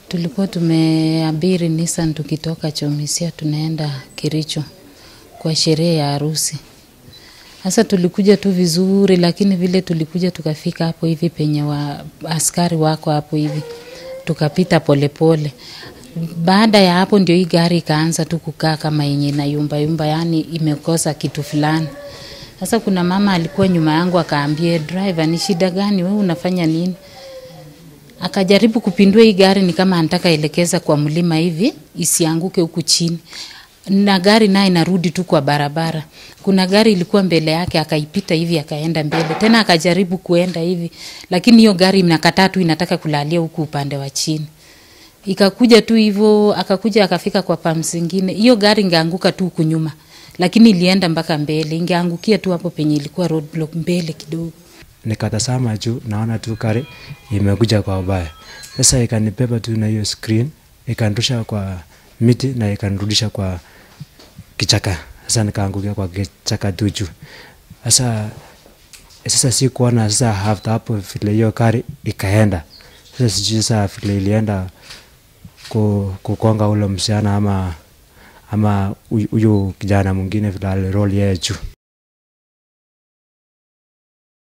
Tulikuwa tumeabiri Nissan tukitoka Chomisia tunaenda Kericho kwa sherehe ya harusi. Sasa tulikuja tu vizuri, lakini vile tulikuja tukafika hapo hivi penye askari wako hapo hivi. Tukapita polepole. Baada ya hapo ndio hii gari ikaanza tu kukaa kama yenye na yumba, yani imekosa kitu fulani. Sasa kuna mama alikuwa nyuma yangu akaambia driver, ni shida gani, wewe unafanya nini? Akajaribu kupindua hii gari ni kama anataka elekeza kwa mlima hivi isianguke huku chini. Na gari naye inarudi tu kwa barabara. Kuna gari ilikuwa mbele yake akaipita hivi akaenda mbele. Tena akajaribu kuenda hivi, lakini hiyo gari inakataa tu, inataka kulalia huku upande wa chini. Ikakuja tu hivyo, akakuja akafika kwa pumps zingine. Hiyo gari ingeanguka tu huku nyuma, lakini ilienda mpaka mbele. Ingeangukia tu hapo penye ilikuwa roadblock mbele kidogo. Nikatazama juu naona tu gari imekuja kwa ubaya. Sasa ikanibeba tu na hiyo screen, ikanirusha kwa miti na ikanirudisha kwa kichaka. Sasa nikaangukia kwa kichaka tu juu. Sasa sikuona sasa after hapo vile hiyo gari ikaenda. Sasa sijui sasa vile ilienda kukonga ule msichana ama huyo kijana mwingine vile aliroll yeye juu.